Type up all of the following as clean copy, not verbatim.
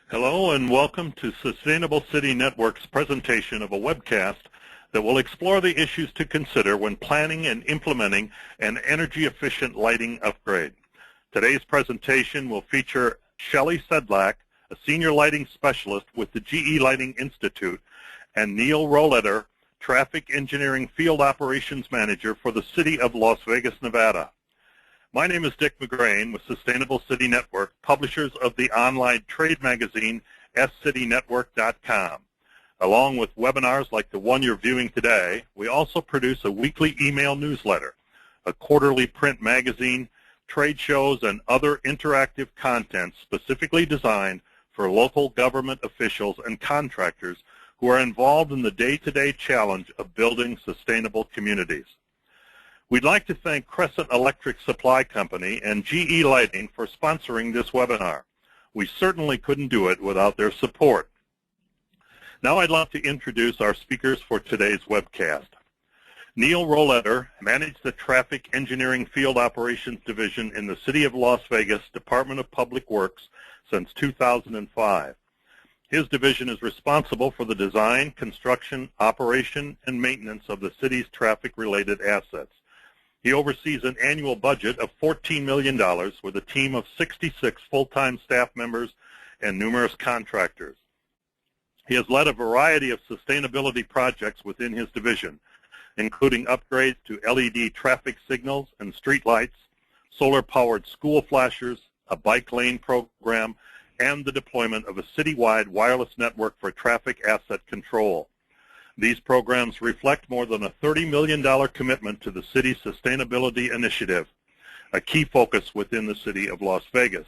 Hello and welcome to Sustainable City Network's presentation of a webcast that will explore the issues to consider when planning and implementing an energy-efficient lighting upgrade. Today's presentation will feature Shelley Sedlak, a senior lighting specialist with the GE Lighting Institute, and Neil Rohleder, traffic engineering field operations manager for the City of Las Vegas, Nevada. My name is Dick McGrain with Sustainable City Network, publishers of the online trade magazine scitynetwork.com. Along with webinars like the one you're viewing today, we also produce a weekly email newsletter, a quarterly print magazine, trade shows, and other interactive content specifically designed for local government officials and contractors who are involved in the day-to-day challenge of building sustainable communities. We'd like to thank Crescent Electric Supply Company and GE Lighting for sponsoring this webinar. We certainly couldn't do it without their support. Now I'd like to introduce our speakers for today's webcast. Neil Rohleder managed the Traffic Engineering Field Operations Division in the City of Las Vegas Department of Public Works since 2005. His division is responsible for the design, construction, operation, and maintenance of the city's traffic-related assets. He oversees an annual budget of $14 million with a team of 66 full-time staff members and numerous contractors. He has led a variety of sustainability projects within his division, including upgrades to LED traffic signals and streetlights, solar-powered school flashers, a bike lane program, and the deployment of a citywide wireless network for traffic asset control. These programs reflect more than a $30 million commitment to the city's sustainability initiative, a key focus within the City of Las Vegas.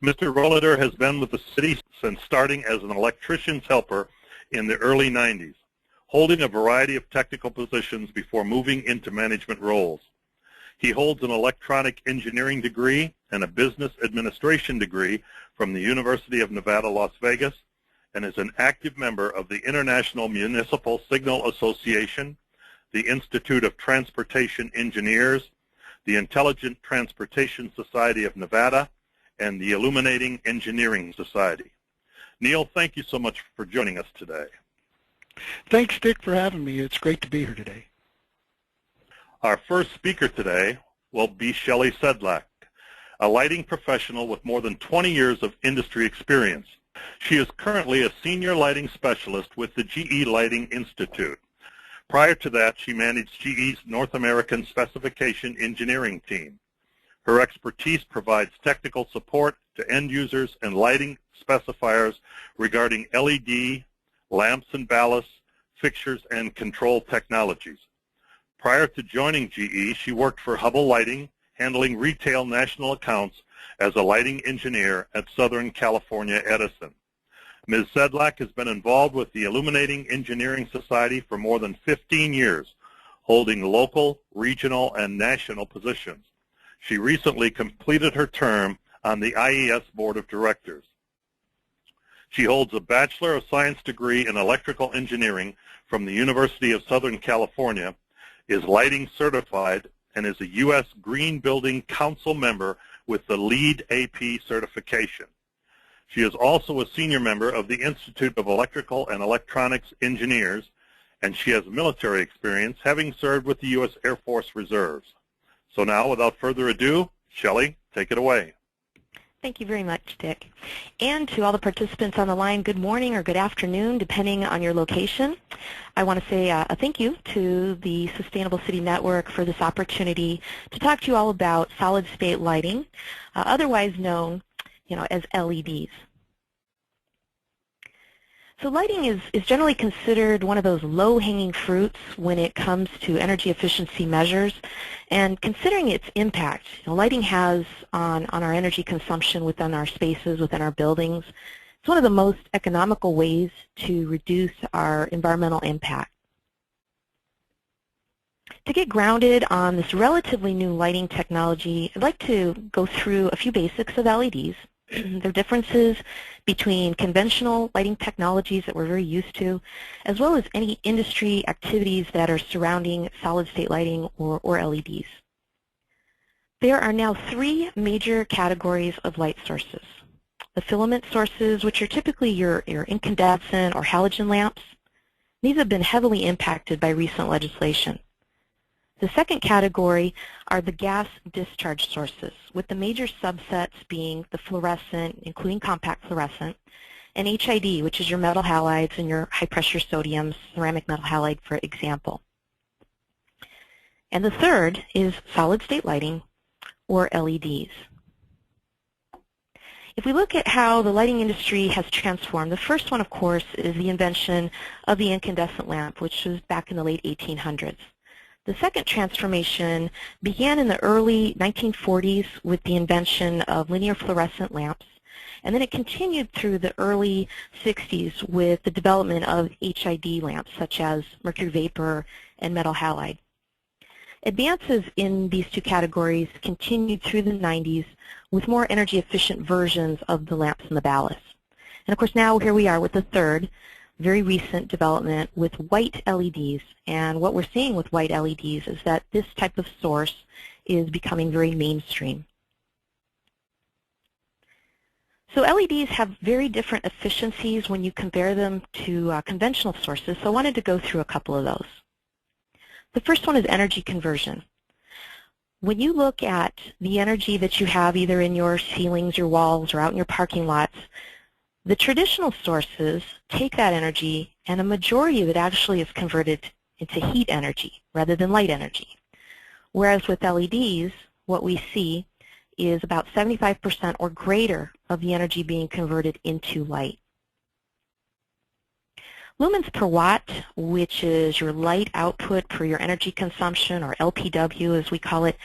Mr. Rohleder has been with the city since starting as an electrician's helper in the early 90s, holding a variety of technical positions before moving into management roles. He holds an electronic engineering degree and a business administration degree from the University of Nevada, Las Vegas, and is an active member of the International Municipal Signal Association, the Institute of Transportation Engineers, the Intelligent Transportation Society of Nevada, and the Illuminating Engineering Society. Neil, thank you so much for joining us today. Thanks, Dick, for having me. It's great to be here today. Our first speaker today will be Shelley Sedlak, a lighting professional with more than 20 years of industry experience. She is currently a senior lighting specialist with the GE Lighting Institute. Prior to that, she managed GE's North American specification engineering team. Her expertise provides technical support to end users and lighting specifiers regarding LED, lamps and ballasts, fixtures, and control technologies. Prior to joining GE, she worked for Hubble Lighting, handling retail national accounts as a lighting engineer at Southern California Edison. Ms. Sedlak has been involved with the Illuminating Engineering Society for more than 15 years, holding local, regional, and national positions. She recently completed her term on the IES Board of Directors. She holds a Bachelor of Science degree in Electrical Engineering from the University of Southern California, is lighting certified, and is a U.S. Green Building Council member with the LEED AP certification. She is also a senior member of the Institute of Electrical and Electronics Engineers, and she has military experience, having served with the U.S. Air Force Reserves. So now, without further ado, Shelley, take it away. Thank you very much, Dick. And to all the participants on the line, good morning or good afternoon, depending on your location. I want to say a thank you to the Sustainable City Network for this opportunity to talk to you all about solid-state lighting, otherwise known as LEDs. So lighting is generally considered one of those low-hanging fruits when it comes to energy efficiency measures. And considering its impact, lighting has on our energy consumption within our spaces, within our buildings, it's one of the most economical ways to reduce our environmental impact. To get grounded on this relatively new lighting technology, I'd like to go through a few basics of LEDs, their differences between conventional lighting technologies that we're very used to, as well as any industry activities that are surrounding solid-state lighting or LEDs. There are now three major categories of light sources. the filament sources, which are typically your incandescent or halogen lamps. These have been heavily impacted by recent legislation. The second category are the gas discharge sources, with the major subsets being the fluorescent, including compact fluorescent, and HID, which is your metal halides and your high-pressure sodium ceramic metal halide, for example. And the third is solid-state lighting, or LEDs. If we look at how the lighting industry has transformed, the first one, of course, is the invention of the incandescent lamp, which was back in the late 1800s. The second transformation began in the early 1940s with the invention of linear fluorescent lamps, and then it continued through the early 60s with the development of HID lamps, such as mercury vapor and metal halide. Advances in these two categories continued through the 90s with more energy-efficient versions of the lamps and the ballast. And of course now here we are with the third, very recent development with white LEDs. And what we're seeing with white LEDs is that this type of source is becoming very mainstream. So LEDs have very different efficiencies when you compare them to conventional sources, so I wanted to go through a couple of those. The first one is energy conversion. When you look at the energy that you have either in your ceilings, your walls, or out in your parking lots, the traditional sources take that energy and a majority of it actually is converted into heat energy rather than light energy. Whereas with LEDs, what we see is about 75% or greater of the energy being converted into light. Lumens per watt, which is your light output per your energy consumption, or LPW as we call it,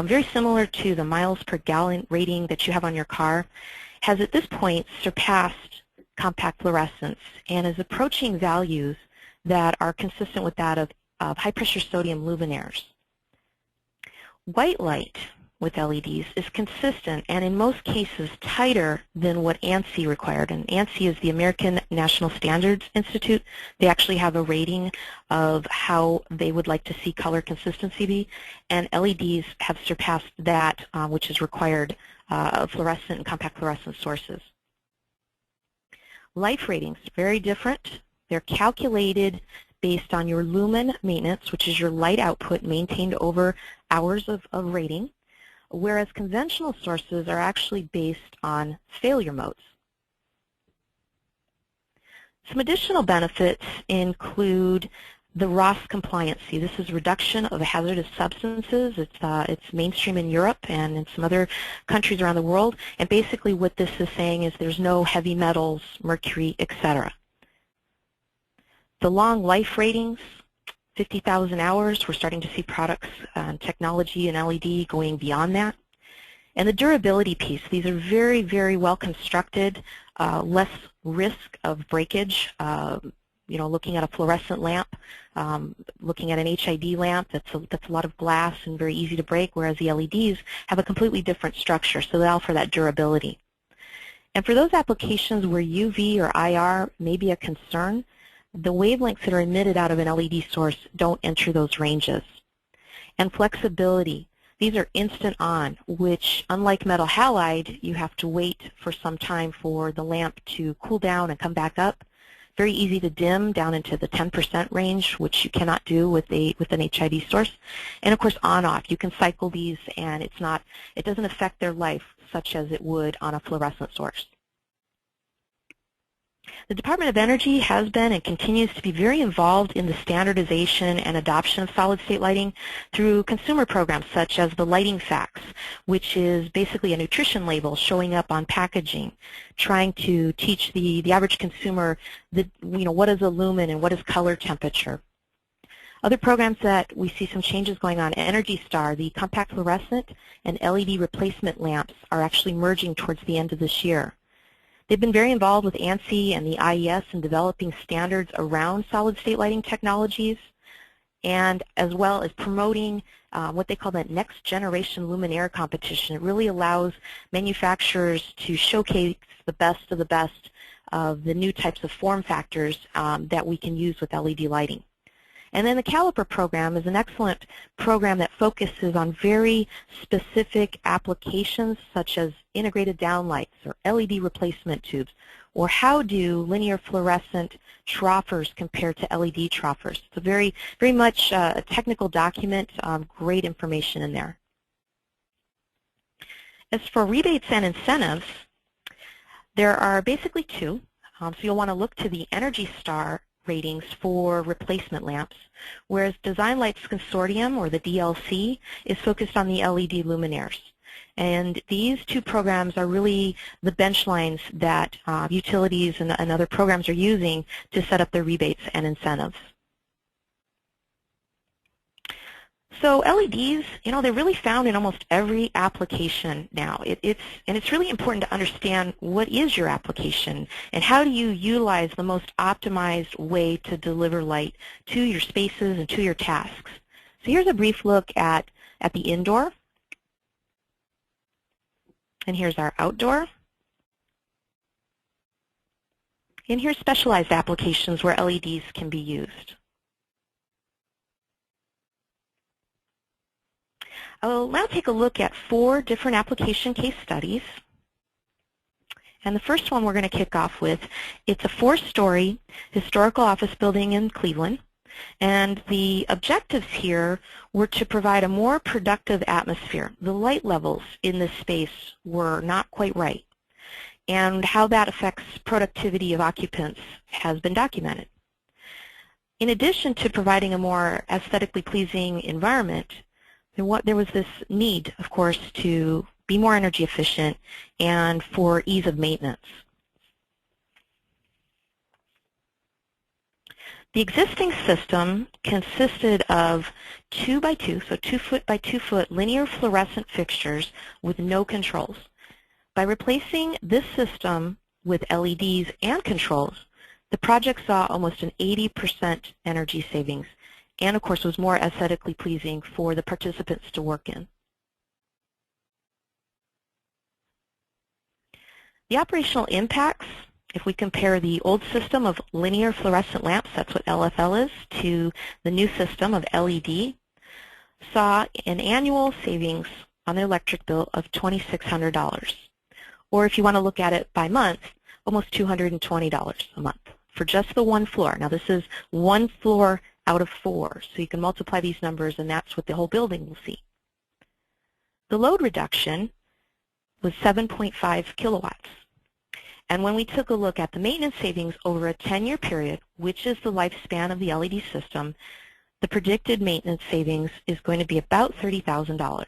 very similar to the miles per gallon rating that you have on your car, has at this point surpassed compact fluorescence and is approaching values that are consistent with that of high-pressure sodium luminaires. White light with LEDs is consistent and in most cases tighter than what ANSI required. And ANSI is the American National Standards Institute. They actually have a rating of how they would like to see color consistency be, and LEDs have surpassed that which is required of fluorescent and compact fluorescent sources. Life ratings, very different. They're calculated based on your lumen maintenance, which is your light output maintained over hours of rating, whereas conventional sources are actually based on failure modes. Some additional benefits include the ROS compliancy. This is reduction of hazardous substances. It's mainstream in Europe and in some other countries around the world. And basically what this is saying is there's no heavy metals, mercury, etc. The long life ratings, 50,000 hours. We're starting to see products and technology and LED going beyond that. And the durability piece, these are very, very well constructed, less risk of breakage. You know, looking at a fluorescent lamp, looking at an HID lamp, that's a lot of glass and very easy to break, whereas the LEDs have a completely different structure, so they allow for that durability. And for those applications where UV or IR may be a concern, the wavelengths that are emitted out of an LED source don't enter those ranges. And flexibility. These are instant on, which unlike metal halide, you have to wait for some time for the lamp to cool down and come back up. Very easy to dim down into the 10% range, which you cannot do with an HID source. And of course on-off. You can cycle these and it doesn't affect their life such as it would on a fluorescent source. The Department of Energy has been and continues to be very involved in the standardization and adoption of solid-state lighting through consumer programs such as the Lighting Facts, which is basically a nutrition label showing up on packaging, trying to teach the average consumer what is a lumen and what is color temperature. Other programs that we see some changes going on, Energy Star, the compact fluorescent and LED replacement lamps are actually merging towards the end of this year. They've been very involved with ANSI and the IES in developing standards around solid-state lighting technologies, and as well as promoting what they call the next generation luminaire competition. It really allows manufacturers to showcase the best of the new types of form factors that we can use with LED lighting. And then the Caliper program is an excellent program that focuses on very specific applications such as integrated downlights or LED replacement tubes, or how do linear fluorescent troffers compare to LED troffers. It's a very much a technical document, great information in there. As for rebates and incentives, there are basically two. So you'll want to look to the Energy Star ratings for replacement lamps, whereas Design Lights Consortium, or the DLC, is focused on the LED luminaires. And these two programs are really the bench lines that utilities and other programs are using to set up their rebates and incentives. So LEDs, they're really found in almost every application now. It's really important to understand what is your application and how do you utilize the most optimized way to deliver light to your spaces and to your tasks. So here's a brief look at the indoor, and here's our outdoor. And here's specialized applications where LEDs can be used. I'll now take a look at 4 different application case studies. And the first one we're going to kick off with, it's a 4-story historical office building in Cleveland. And the objectives here were to provide a more productive atmosphere. The light levels in this space were not quite right. And how that affects productivity of occupants has been documented. In addition to providing a more aesthetically pleasing environment, there was this need, of course, to be more energy efficient and for ease of maintenance. The existing system consisted of 2 by 2, so 2 foot by 2 foot linear fluorescent fixtures with no controls. By replacing this system with LEDs and controls, the project saw almost an 80% energy savings, and of course was more aesthetically pleasing for the participants to work in. The operational impacts, if we compare the old system of linear fluorescent lamps, that's what LFL is, to the new system of LED, saw an annual savings on the electric bill of $2,600. Or if you want to look at it by month, almost $220 a month for just the one floor. Now this is one floor out of 4, so you can multiply these numbers and that's what the whole building will see. The load reduction was 7.5 kilowatts. And when we took a look at the maintenance savings over a 10-year period, which is the lifespan of the LED system, the predicted maintenance savings is going to be about $30,000.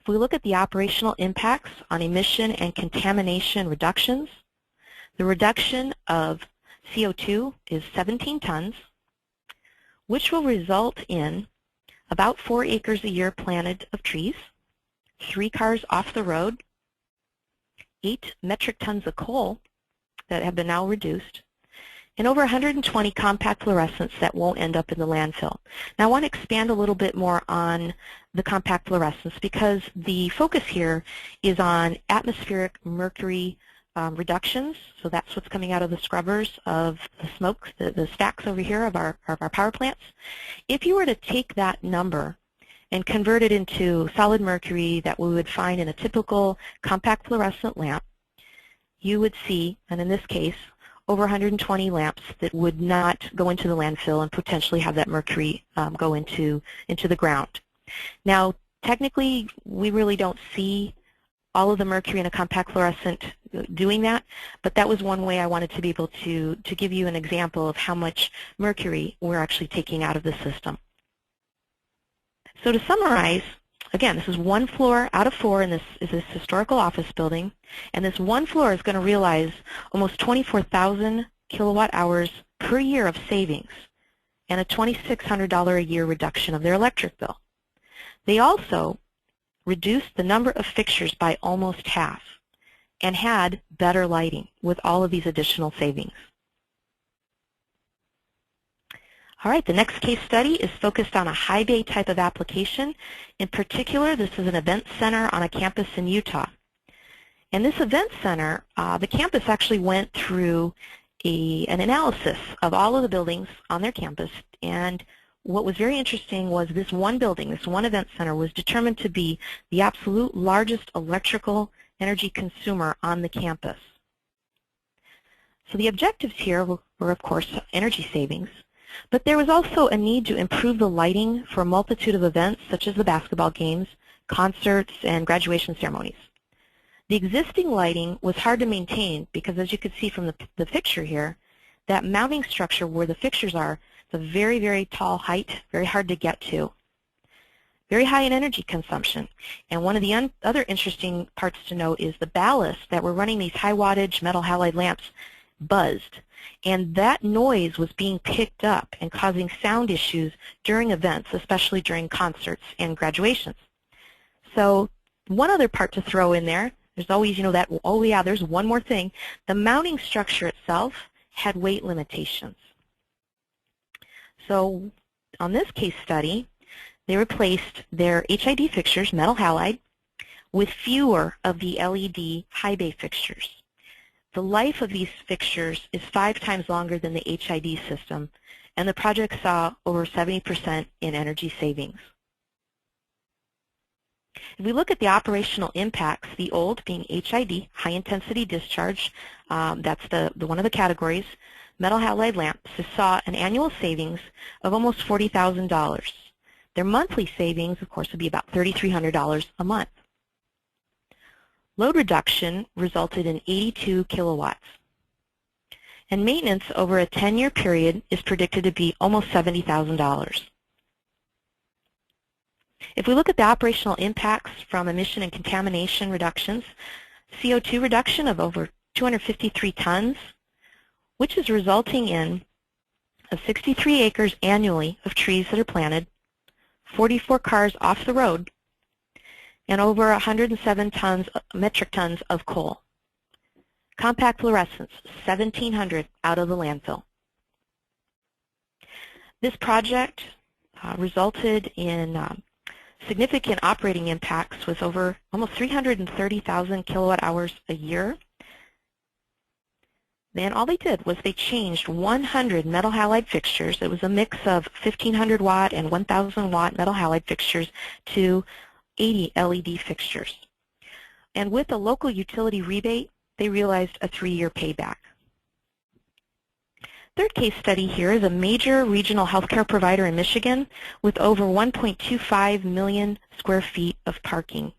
If we look at the operational impacts on emission and contamination reductions, the reduction of CO2 is 17 tons, which will result in about 4 acres a year planted of trees, 3 cars off the road, 8 metric tons of coal that have been now reduced, and over 120 compact fluorescents that won't end up in the landfill. Now I want to expand a little bit more on the compact fluorescents because the focus here is on atmospheric mercury reductions, so that's what's coming out of the scrubbers of the smoke, the stacks over here of our power plants. If you were to take that number and convert it into solid mercury that we would find in a typical compact fluorescent lamp, you would see, and in this case, over 120 lamps that would not go into the landfill and potentially have that mercury go into the ground. Now, technically, we really don't see all of the mercury in a compact fluorescent doing that, but that was one way I wanted to be able to give you an example of how much mercury we're actually taking out of the system. So to summarize, again, this is one floor out of 4 in this historical office building, and this one floor is going to realize almost 24,000 kilowatt hours per year of savings and a $2,600 a year reduction of their electric bill. They also reduced the number of fixtures by almost half and had better lighting with all of these additional savings. All right, the next case study is focused on a high bay type of application. In particular, this is an event center on a campus in Utah. And this event center, the campus actually went through an analysis of all of the buildings on their campus, and what was very interesting was this one building, this one event center, was determined to be the absolute largest electrical energy consumer on the campus. So the objectives here were of course, energy savings, but there was also a need to improve the lighting for a multitude of events such as the basketball games, concerts, and graduation ceremonies. The existing lighting was hard to maintain because, as you can see from the picture here, that mounting structure where the fixtures are, it's a very, very tall height, very hard to get to. Very high in energy consumption. And one of the other interesting parts to note is the ballast that were running these high wattage metal halide lamps buzzed. And that noise was being picked up and causing sound issues during events, especially during concerts and graduations. So one other part to throw in there, there's always, that, oh yeah, there's one more thing. The mounting structure itself had weight limitations. So on this case study, they replaced their HID fixtures, metal halide, with fewer of the LED high bay fixtures. The life of these fixtures is 5 times longer than the HID system, and the project saw over 70% in energy savings. If we look at the operational impacts, the old being HID, high intensity discharge, that's one of the categories, metal halide lamps saw an annual savings of almost $40,000. Their monthly savings, of course, would be about $3,300 a month. Load reduction resulted in 82 kilowatts. And maintenance over a 10-year period is predicted to be almost $70,000. If we look at the operational impacts from emission and contamination reductions, CO2 reduction of over 253 tons, which is resulting in 63 acres annually of trees that are planted, 44 cars off the road, and over 107 metric tons of coal. Compact fluorescents, 1,700 out of the landfill. This project resulted in significant operating impacts with over almost 330,000 kilowatt hours a year. Then all they did was they changed 100 metal halide fixtures. It was a mix of 1,500 watt and 1,000 watt metal halide fixtures to 80 LED fixtures. And with a local utility rebate, they realized a 3-year payback. Third case study here is a major regional healthcare provider in Michigan with over 1.25 million square feet of parking.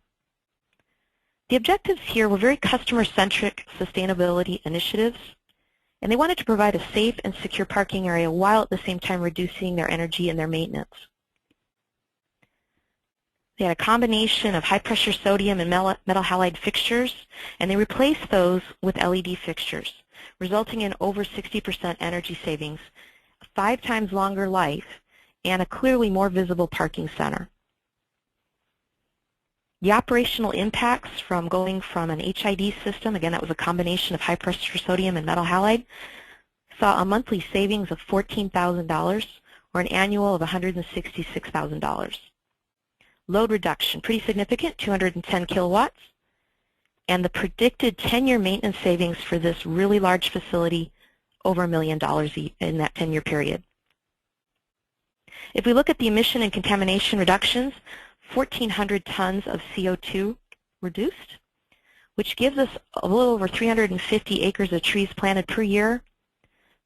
The objectives here were very customer-centric sustainability initiatives, and they wanted to provide a safe and secure parking area while at the same time reducing their energy and their maintenance. They had a combination of high-pressure sodium and metal halide fixtures, and they replaced those with LED fixtures, resulting in over 60% energy savings, 5 times longer life, and a clearly more visible parking center. The operational impacts from going from an HID system, again that was a combination of high-pressure sodium and metal halide, saw a monthly savings of $14,000 or an annual of $166,000. Load reduction, pretty significant, 210 kilowatts. And the predicted 10-year maintenance savings for this really large facility, over $1 million in that 10-year period. If we look at the emission and contamination reductions, 1,400 tons of CO2 reduced, which gives us a little over 350 acres of trees planted per year,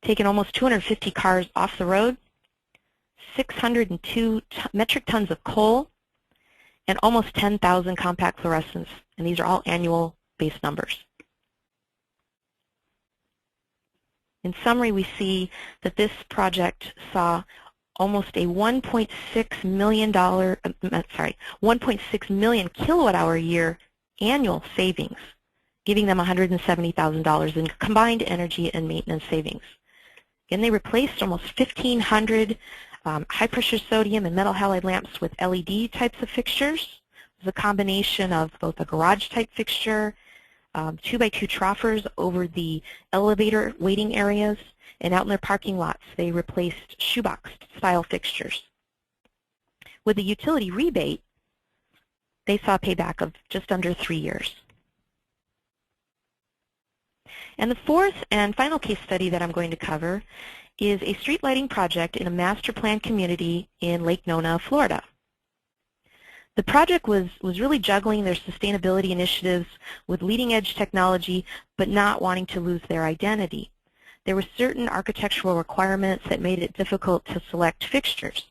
taking almost 250 cars off the road, 602 metric tons of coal, and almost 10,000 compact fluorescents, and these are all annual base numbers. In summary, we see that this project saw almost a $1.6 million kilowatt hour a year annual savings, giving them $170,000 in combined energy and maintenance savings. Again, they replaced almost 1,500 high-pressure sodium and metal halide lamps with LED types of fixtures. It was a combination of both a garage-type fixture, 2x2 troffers over the elevator waiting areas, and out in their parking lots, they replaced shoebox-style fixtures. With a utility rebate, they saw a payback of just under 3 years. And the fourth and final case study that I'm going to cover is a street lighting project in a master plan community in Lake Nona, Florida. The project was really juggling their sustainability initiatives with leading-edge technology, but not wanting to lose their identity. There were certain architectural requirements that made it difficult to select fixtures.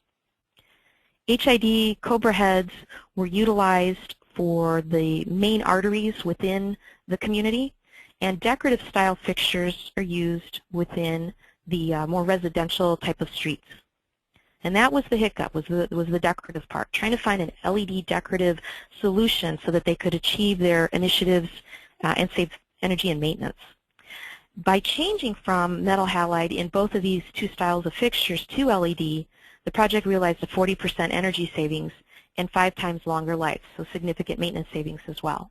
HID Cobra heads were utilized for the main arteries within the community, and decorative style fixtures are used within the more residential type of streets. And that was the hiccup, was the decorative part, trying to find an LED decorative solution so that they could achieve their initiatives and save energy and maintenance. By changing from metal halide in both of these two styles of fixtures to LED, the project realized a 40% energy savings and 5 times longer life, so significant maintenance savings as well.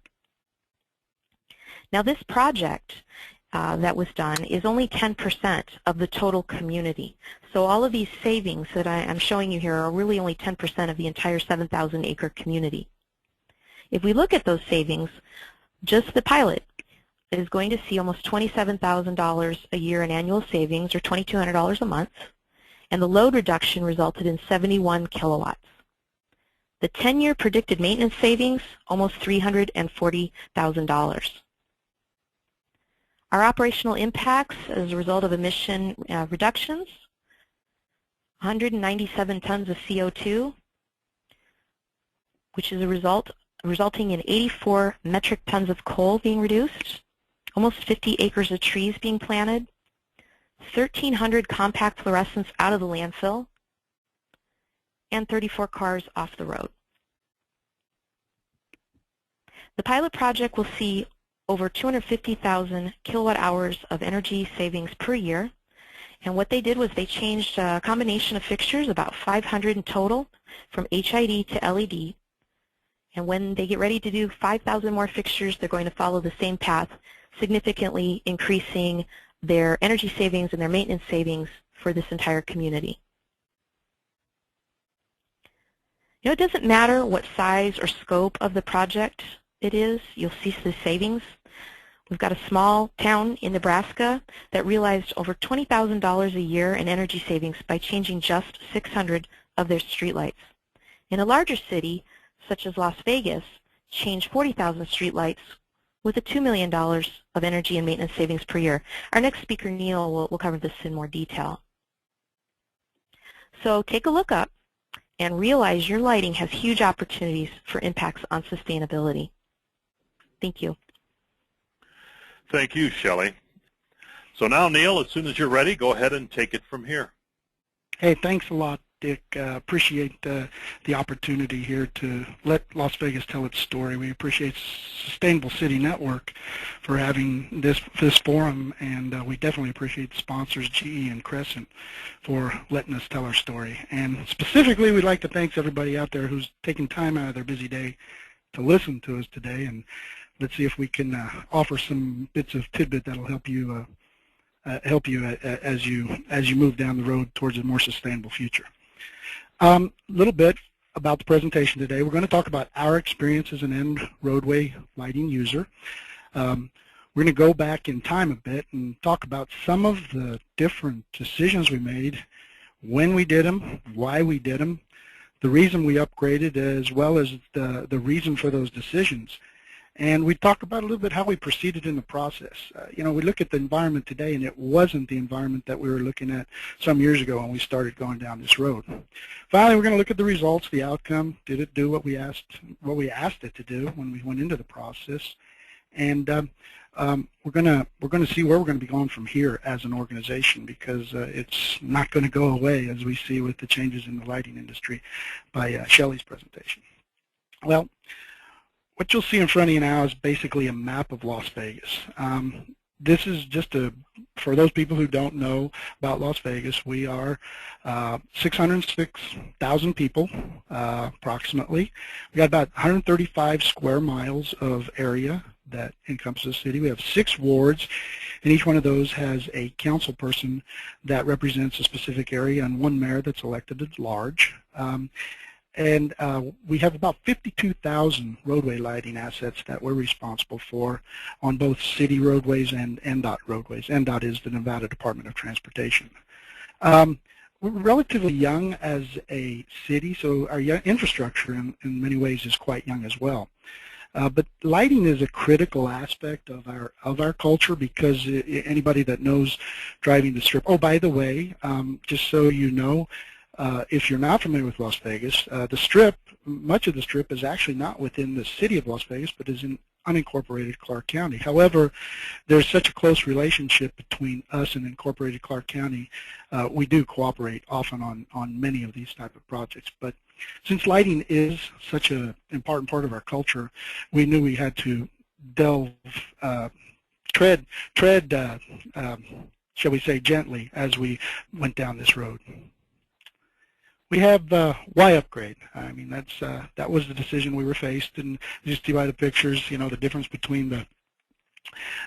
Now this project that was done is only 10% of the total community. So all of these savings that I'm showing you here are really only 10% of the entire 7,000-acre community. If we look at those savings, just the pilot is going to see almost $27,000 a year in annual savings, or $2,200 a month, and the load reduction resulted in 71 kilowatts. The 10-year predicted maintenance savings, almost $340,000. Our operational impacts as a result of emission reductions, 197 tons of CO2, which is resulting in 84 metric tons of coal being reduced, almost 50 acres of trees being planted, 1,300 compact fluorescents out of the landfill, and 34 cars off the road. The pilot project will see over 250,000 kilowatt hours of energy savings per year. And what they did was they changed a combination of fixtures, about 500 in total, from HID to LED. And when they get ready to do 5,000 more fixtures, they're going to follow the same path, significantly increasing their energy savings and their maintenance savings for this entire community. You know, it doesn't matter what size or scope of the project it is, you'll see the savings. We've got a small town in Nebraska that realized over $20,000 a year in energy savings by changing just 600 of their streetlights. In a larger city, such as Las Vegas, changed 40,000 streetlights with a $2 million of energy and maintenance savings per year. Our next speaker, Neil, will cover this in more detail. So take a look up and realize your lighting has huge opportunities for impacts on sustainability. Thank you. Thank you, Shelley. So now, Neil, as soon as you're ready, go ahead and take it from here. Hey, thanks a lot, Dick. Appreciate the opportunity here to let Las Vegas tell its story. We appreciate Sustainable City Network for having this forum, and we definitely appreciate the sponsors, GE and Crescent, for letting us tell our story. And specifically, we'd like to thank everybody out there who's taking time out of their busy day to listen to us today, and let's see if we can offer some bits of tidbit that'll help you as you move down the road towards a more sustainable future. A little bit about the presentation today. We're going to talk about our experience as an end roadway lighting user. We're going to go back in time a bit and talk about some of the different decisions we made, when we did them, why we did them, the reason we upgraded, as well as the reason for those decisions. And we talk about a little bit how we proceeded in the process. You know, we look at the environment today, and it wasn't the environment that we were looking at some years ago when we started going down this road. Finally, we're going to look at the results, the outcome. Did it do what we asked it to do when we went into the process? And we're going to see where we're going to be going from here as an organization, because it's not going to go away, as we see with the changes in the lighting industry by Shelley's presentation. Well, what you'll see in front of you now is basically a map of Las Vegas. This is just for those people who don't know about Las Vegas, we are 606,000 people, approximately. We got about 135 square miles of area that encompasses the city. We have 6 wards, and each one of those has a council person that represents a specific area and 1 mayor that's elected at large. And we have about 52,000 roadway lighting assets that we're responsible for on both city roadways and NDOT roadways. NDOT is the Nevada Department of Transportation. We're relatively young as a city, so our infrastructure in many ways is quite young as well. But lighting is a critical aspect of our culture, because anybody that knows driving the Strip. Oh, by the way, just so you know, if you're not familiar with Las Vegas, the Strip, much of the Strip is actually not within the city of Las Vegas, but is in unincorporated Clark County. However, there's such a close relationship between us and incorporated Clark County. We do cooperate often on many of these type of projects. But since lighting is such an important part of our culture, we knew we had to tread, shall we say, gently as we went down this road. We have why upgrade. I mean, that was the decision we were faced, and you see by the pictures, you know, the difference between the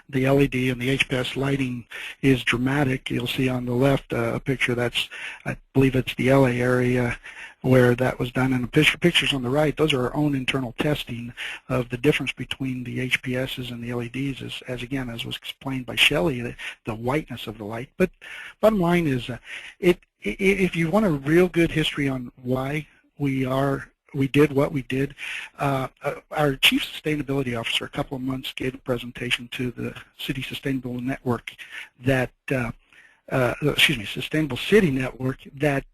LED and the HPS lighting is dramatic. You'll see on the left a picture that's, I believe it's the LA area where that was done, and the pictures on the right, those are our own internal testing of the difference between the HPSs and the LEDs, as again, as was explained by Shelley, the whiteness of the light. But bottom line is, if you want a real good history on why we did what we did, our Chief Sustainability Officer a couple of months gave a presentation to the City Sustainable Network that, Sustainable City Network that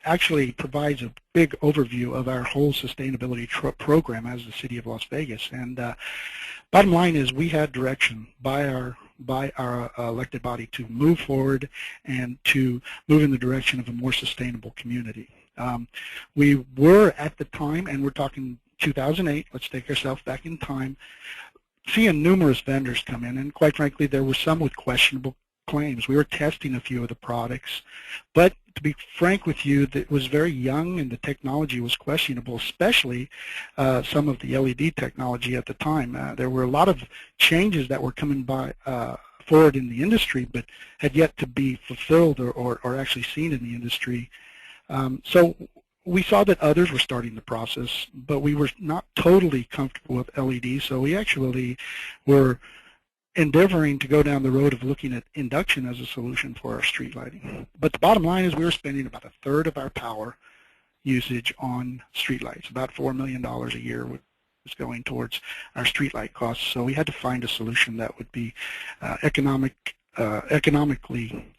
actually provides a big overview of our whole sustainability program as the City of Las Vegas. And bottom line is, we had direction by our elected body to move forward and to move in the direction of a more sustainable community. We were at the time, and we're talking 2008, let's take ourselves back in time, seeing numerous vendors come in, and quite frankly, there were some with questionable claims. We were testing a few of the products, but to be frank with you, it was very young and the technology was questionable, especially some of the LED technology at the time. There were a lot of changes that were coming forward in the industry, but had yet to be fulfilled or actually seen in the industry. So we saw that others were starting the process, but we were not totally comfortable with LED, so we actually were endeavoring to go down the road of looking at induction as a solution for our street lighting. But the bottom line is, we were spending about a third of our power usage on street lights. About $4 million a year was going towards our street light costs, so we had to find a solution that would be economically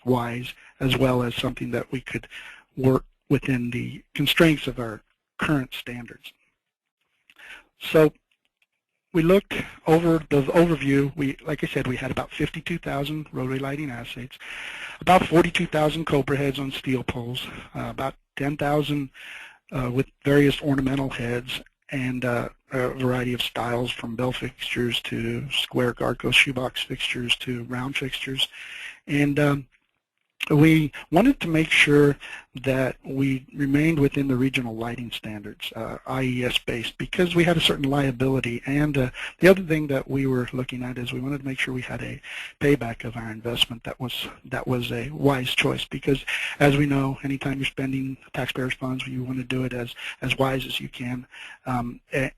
wise, as well as something that we could work within the constraints of our current standards. So we looked over the overview. Like I said, we had about 52,000 roadway lighting assets, about 42,000 Cobra heads on steel poles, about 10,000 with various ornamental heads, and a variety of styles, from bell fixtures to square Garco shoebox fixtures to round fixtures. And we wanted to make sure that we remained within the regional lighting standards, IES-based, because we had a certain liability. And the other thing that we were looking at is we wanted to make sure we had a payback of our investment that was a wise choice, because as we know, anytime you're spending taxpayers' funds, you want to do it as wise as you can,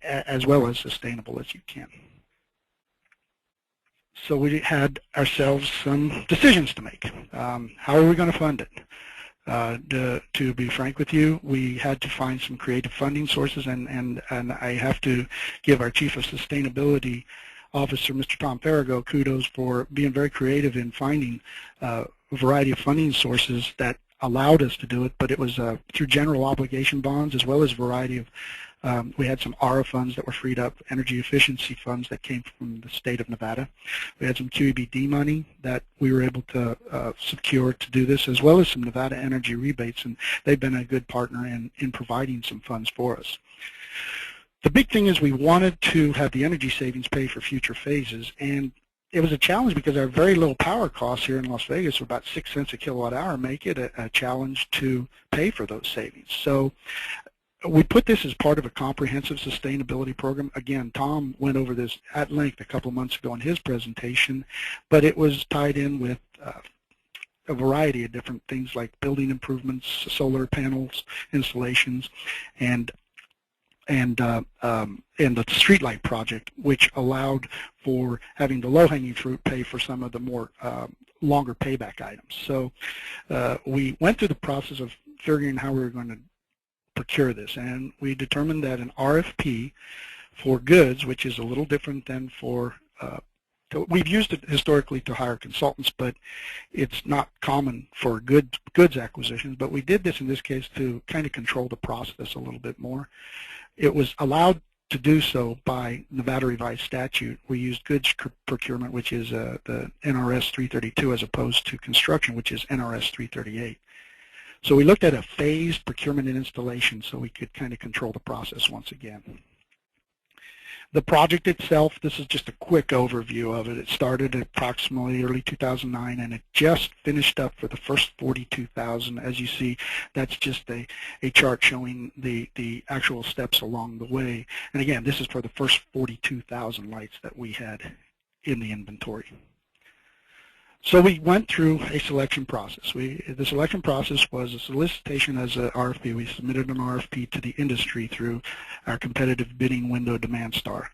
as well as sustainable as you can. So we had ourselves some decisions to make. How are we going to fund it? To be frank with you, we had to find some creative funding sources, and I have to give our Chief of Sustainability Officer, Mr. Tom Farrago, kudos for being very creative in finding a variety of funding sources that allowed us to do it, but it was through general obligation bonds, as well as a variety of we had some ARA funds that were freed up, energy efficiency funds that came from the state of Nevada. We had some QEBD money that we were able to secure to do this, as well as some Nevada energy rebates, and they've been a good partner in providing some funds for us. The big thing is we wanted to have the energy savings pay for future phases, and it was a challenge because our very low power costs here in Las Vegas were about 6 cents a kilowatt hour, make it a challenge to pay for those savings. So we put this as part of a comprehensive sustainability program. Again, Tom went over this at length a couple of months ago in his presentation, but it was tied in with a variety of different things like building improvements, solar panels, installations, and the streetlight project, which allowed for having the low-hanging fruit pay for some of the more longer payback items. So we went through the process of figuring how we were going to procure this, and we determined that an RFP for goods, which is a little different than for we've used it historically to hire consultants, but it's not common for goods acquisitions. But we did this in this case to kind of control the process a little bit more. It was allowed to do so by Nevada revised statute. We used goods procurement, which is the NRS 332, as opposed to construction, which is NRS 338. So we looked at a phased procurement and installation so we could kind of control the process once again. The project itself, this is just a quick overview of it. It started approximately early 2009, and it just finished up for the first 42,000. As you see, that's just a chart showing the actual steps along the way. And again, this is for the first 42,000 lights that we had in the inventory. So we went through a selection process. The selection process was a solicitation as an RFP. We submitted an RFP to the industry through our competitive bidding window Demand Star.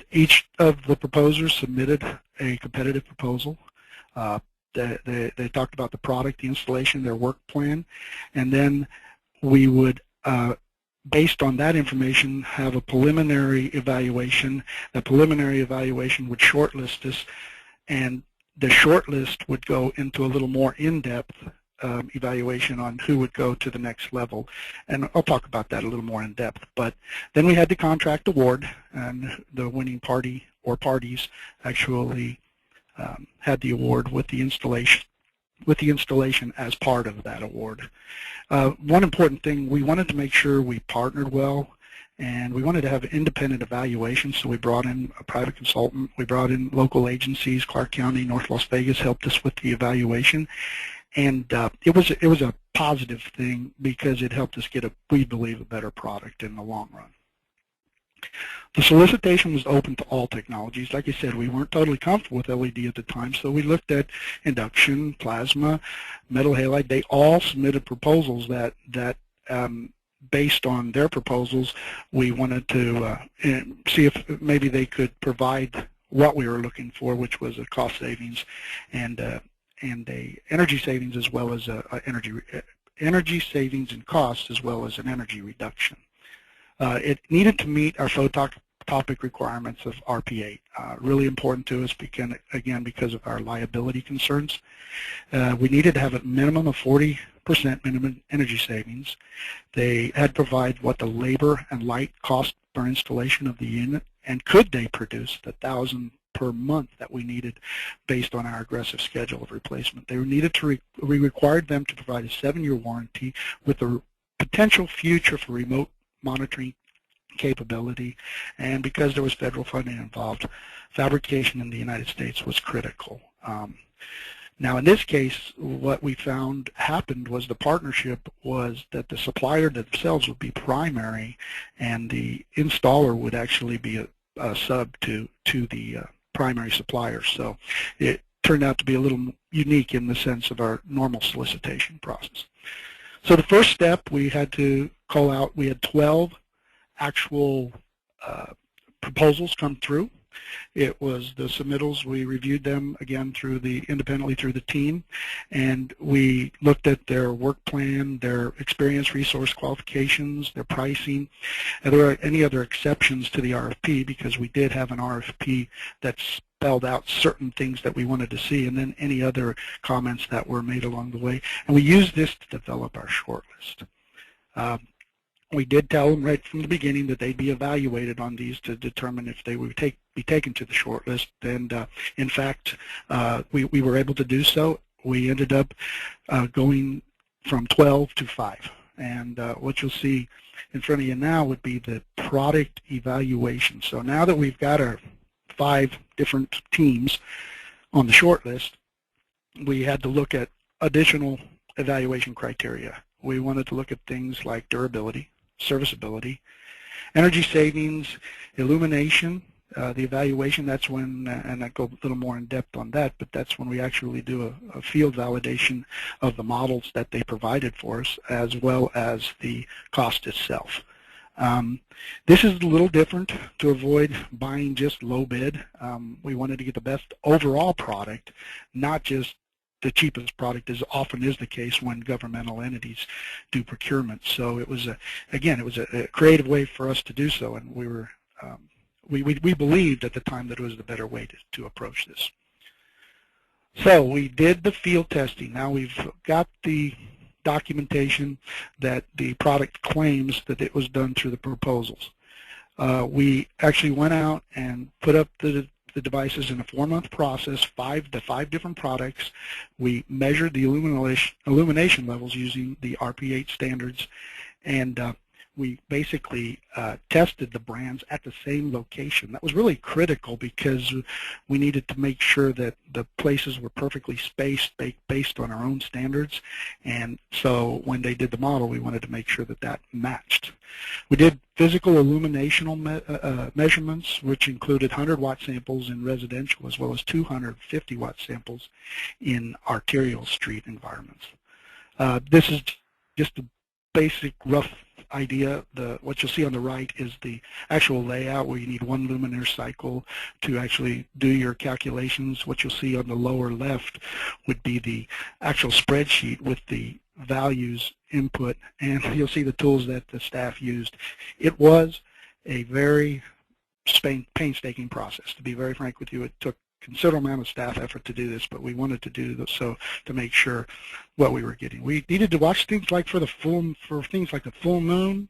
Each of the proposers submitted a competitive proposal. They talked about the product, the installation, their work plan, and then we would, based on that information, have a preliminary evaluation. The preliminary evaluation would shortlist us, and the shortlist would go into a little more in-depth evaluation on who would go to the next level. And I'll talk about that a little more in depth. But then we had the contract award, and the winning party or parties actually had the award with the installation as part of that award. One important thing, we wanted to make sure we partnered well, and we wanted to have independent evaluation, so we brought in a private consultant. We brought in local agencies. Clark County, North Las Vegas helped us with the evaluation, and it was a positive thing because it helped us get we believe, a better product in the long run. The solicitation was open to all technologies. Like I said, we weren't totally comfortable with LED at the time, so we looked at induction, plasma, metal halide. They all submitted proposals that based on their proposals, we wanted to see if maybe they could provide what we were looking for, which was a cost savings and a energy savings, as well as energy savings and cost, as well as an energy reduction. It needed to meet our phototopic requirements of RP8. Really important to us, because of our liability concerns. We needed to have a minimum of 40% minimum energy savings. They had to provide what the labor and light cost per installation of the unit, and could they produce the 1,000 per month that we needed based on our aggressive schedule of replacement. They needed to we required them to provide a 7-year warranty with the potential future for remote monitoring capability, and because there was federal funding involved, fabrication in the United States was critical. Now, in this case, what we found happened was the partnership was that the supplier themselves would be primary, and the installer would actually be a sub to the primary supplier. So it turned out to be a little unique in the sense of our normal solicitation process. So the first step, we had to call out, we had 12 actual proposals come through. It was the submittals. We reviewed them again independently through the team, and we looked at their work plan, their experience, resource qualifications, their pricing. Are there any other exceptions to the RFP, because we did have an RFP that spelled out certain things that we wanted to see, and then any other comments that were made along the way. And we used this to develop our shortlist. We did tell them right from the beginning that they'd be evaluated on these to determine if they would be taken to the shortlist. And in fact, we were able to do so. We ended up going from 12 to 5. And what you'll see in front of you now would be the product evaluation. So now that we've got our 5 different teams on the shortlist, we had to look at additional evaluation criteria. We wanted to look at things like durability, serviceability, energy savings, illumination. The evaluation, that's when, and I go a little more in depth on that, but that's when we actually do a field validation of the models that they provided for us, as well as the cost itself. This is a little different to avoid buying just low bid. We wanted to get the best overall product, not just the cheapest product, as often is the case when governmental entities do procurement. So it was again, it was a creative way for us to do so, and we were we believed at the time that it was the better way to approach this. So we did the field testing. Now we've got the documentation that the product claims that it was done through the proposals. We actually went out and put up the devices in a 4-month process, five different products. We measured the illumination levels using the RP8 standards, and we basically tested the brands at the same location. That was really critical because we needed to make sure that the places were perfectly spaced based on our own standards, and so when they did the model, we wanted to make sure that that matched. We did physical illuminational measurements, which included 100-watt samples in residential as well as 250-watt samples in arterial street environments. This is just a basic rough idea. What you'll see on the right is the actual layout where you need 1 luminaire cycle to actually do your calculations. What you'll see on the lower left would be the actual spreadsheet with the values input, and you'll see the tools that the staff used. It was a very painstaking process. To be very frank with you, it took considerable amount of staff effort to do this, but we wanted to do this so to make sure what we were getting. We needed to watch things like for things like the full moon,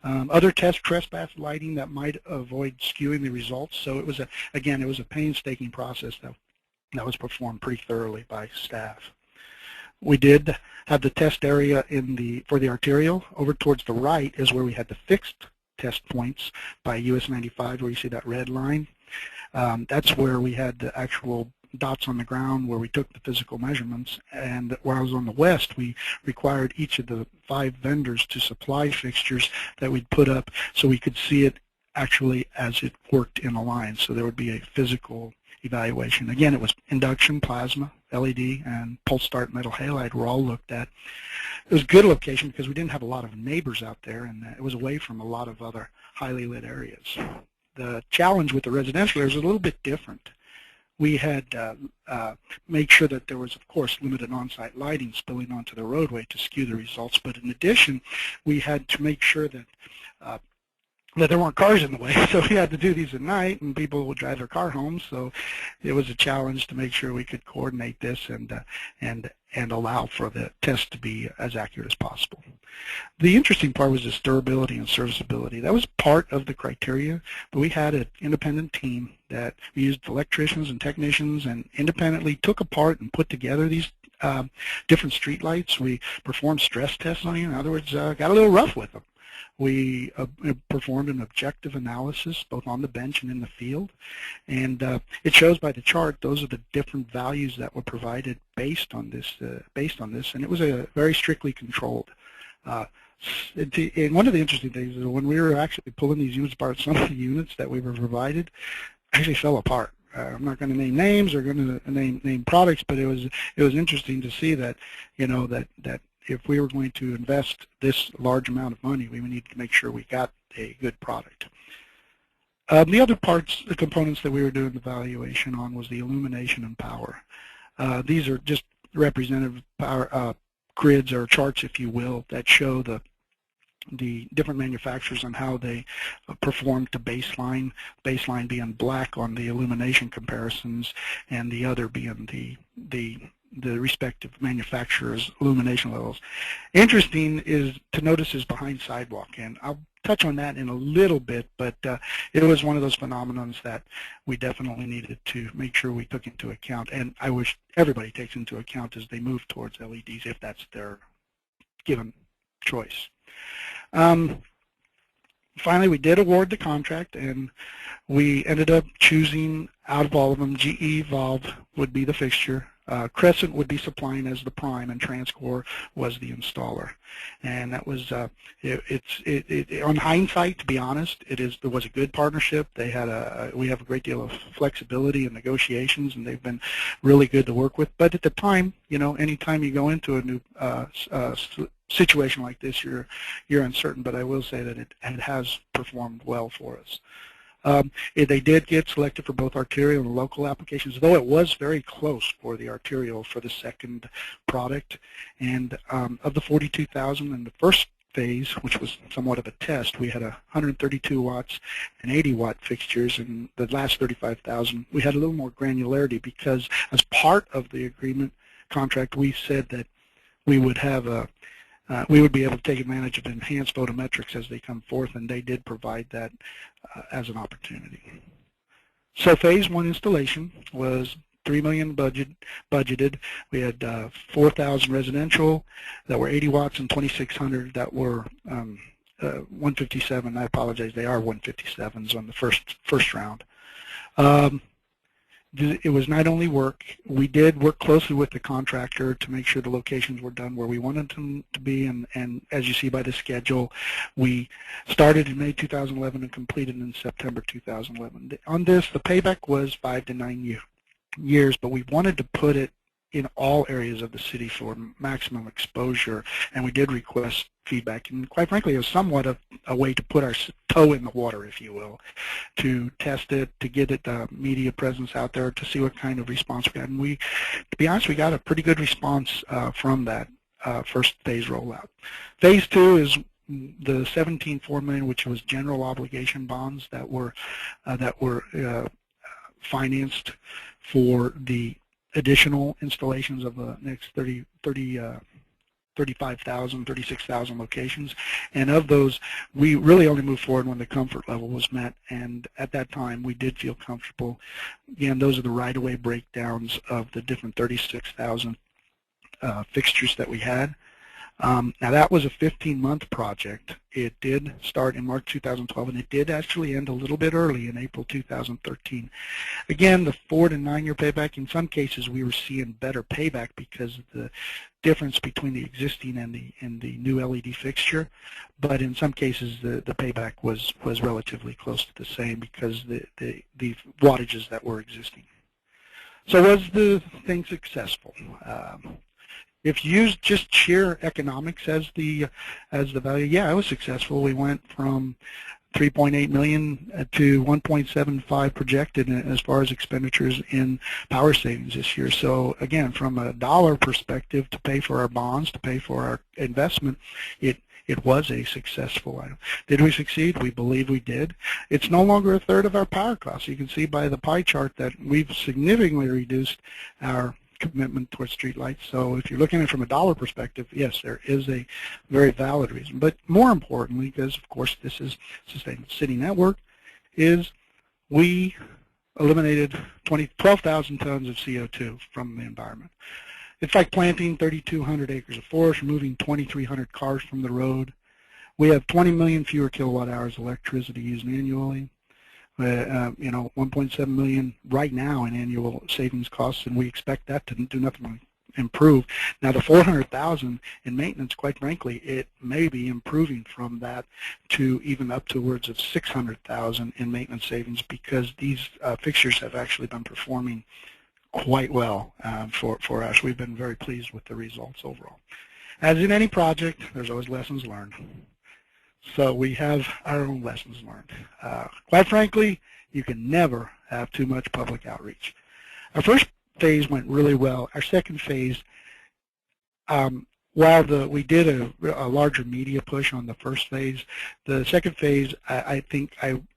other trespass lighting that might avoid skewing the results. So it was again it was a painstaking process that was performed pretty thoroughly by staff. We did have the test area for the arterial. Over towards the right is where we had the fixed test points by US 95, where you see that red line. That's where we had the actual dots on the ground where we took the physical measurements, and while I was on the west, we required each of the 5 vendors to supply fixtures that we'd put up so we could see it actually as it worked in a line. So there would be a physical evaluation. Again, it was induction, plasma, LED, and pulse start metal halide were all looked at. It was a good location because we didn't have a lot of neighbors out there, and it was away from a lot of other highly lit areas. The challenge with the residential areas was a little bit different. We had made sure that there was, of course, limited on-site lighting spilling onto the roadway to skew the results, but in addition, we had to make sure that there weren't cars in the way, so we had to do these at night, and people would drive their car home, so it was a challenge to make sure we could coordinate this and allow for the test to be as accurate as possible. The interesting part was this durability and serviceability. That was part of the criteria, but we had an independent team that we used electricians and technicians and independently took apart and put together these different street lights. We performed stress tests on them. In other words, got a little rough with them. We performed an objective analysis both on the bench and in the field, and it shows by the chart those are the different values that were provided based on this, and it was very strictly controlled. And one of the interesting things is when we were actually pulling these units apart, some of the units that we were provided actually fell apart. I'm not going to name names or going to name products, but it was interesting to see that, you know, that if we were going to invest this large amount of money, we needed to make sure we got a good product. The other parts, the components that we were doing the evaluation on was the illumination and power. These are just representative power grids or charts, if you will, that show the different manufacturers and how they perform to baseline being black on the illumination comparisons, and the other being the respective manufacturer's illumination levels. Interesting is to notice is behind sidewalk, and I'll touch on that in a little bit, but it was one of those phenomenons that we definitely needed to make sure we took into account, and I wish everybody takes into account as they move towards LEDs if that's their given choice. Finally, we did award the contract, and we ended up choosing, out of all of them, GE Evolve would be the fixture. Crescent would be supplying as the prime, and TransCore was the installer. And that was, on hindsight, to be honest, it was a good partnership. They had we have a great deal of flexibility in negotiations, and they've been really good to work with. But at the time, you know, anytime you go into a new situation like this, you're uncertain. But I will say that it has performed well for us. They did get selected for both arterial and local applications, though it was very close for the arterial for the second product. And of the 42,000 in the first phase, which was somewhat of a test, we had 132 watts and 80 watt fixtures. And the last 35,000, we had a little more granularity because as part of the agreement contract, we said that we would have we would be able to take advantage of enhanced photometrics as they come forth, and they did provide that as an opportunity. So phase one installation was $3 million budgeted. We had 4,000 residential that were 80 watts and 2,600 that were 157. I apologize, they are 157s on the first round. It was not only work, we did work closely with the contractor to make sure the locations were done where we wanted them to be, and as you see by the schedule, we started in May 2011 and completed in September 2011. On this, the payback was 5 to 9 years, but we wanted to put it in all areas of the city for maximum exposure, and we did request feedback, and quite frankly it was somewhat of a way to put our toe in the water, if you will, to test it, to get it media presence out there, to see what kind of response we had. And to be honest, we got a pretty good response from that first phase rollout. Phase two is the 17.4 million, which was general obligation bonds that were financed for the additional installations of the next 35,000, 36,000 locations. And of those, we really only moved forward when the comfort level was met. And at that time, we did feel comfortable. Again, those are the right-of-way breakdowns of the different 36,000 fixtures that we had. Now that was a 15-month project. It did start in March 2012, and it did actually end a little bit early in April 2013. Again, the 4 to 9 year payback, in some cases we were seeing better payback because of the difference between the existing and the new LED fixture, but in some cases the payback was relatively close to the same because the wattages that were existing. So was the thing successful? If you use just sheer economics as the value, yeah, it was successful. We went from 3.8 million to 1.75 projected as far as expenditures in power savings this year. So again, from a dollar perspective, to pay for our bonds, to pay for our investment, it was a successful item. Did we succeed? We believe we did. It's no longer a third of our power costs. You can see by the pie chart that we've significantly reduced our commitment towards streetlights. So if you're looking at it from a dollar perspective, yes, there is a very valid reason. But more importantly, because of course this is Sustainable City Network, is we eliminated 12,000 tons of CO2 from the environment. It's like planting 3,200 acres of forest, removing 2,300 cars from the road. We have 20 million fewer kilowatt hours of electricity used annually. 1.7 million right now in annual savings costs, and we expect that to do nothing but improve. Now the 400,000 in maintenance, quite frankly, it may be improving from that to even up towards of 600,000 in maintenance savings because these fixtures have actually been performing quite well for us. We've been very pleased with the results overall. As in any project, there's always lessons learned. So we have our own lessons learned. Quite frankly, you can never have too much public outreach. Our first phase went really well. Our second phase, while we did a larger media push on the first phase, the second phase, I think,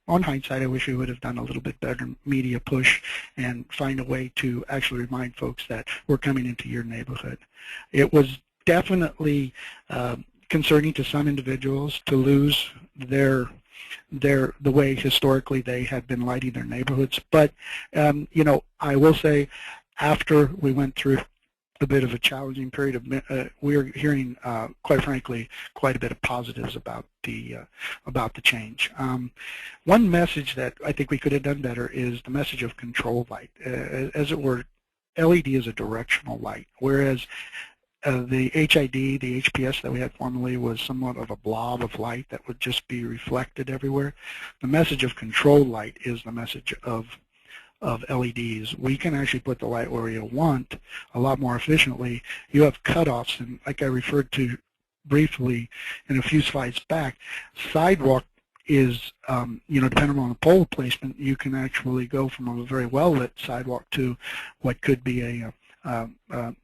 on hindsight, I wish we would have done a little bit better media push and find a way to actually remind folks that we're coming into your neighborhood. It was definitely concerning to some individuals to lose the way historically they had been lighting their neighborhoods. But I will say, after we went through a bit of a challenging period we're hearing, quite frankly, quite a bit of positives about the change. One message that I think we could have done better is the message of control light. As it were, LED is a directional light, whereas the HID, the HPS that we had formerly, was somewhat of a blob of light that would just be reflected everywhere. The message of control light is the message of LEDs. We can actually put the light where you want a lot more efficiently. You have cutoffs, and like I referred to briefly in a few slides back, sidewalk is, depending on the pole placement, you can actually go from a very well-lit sidewalk to what could be a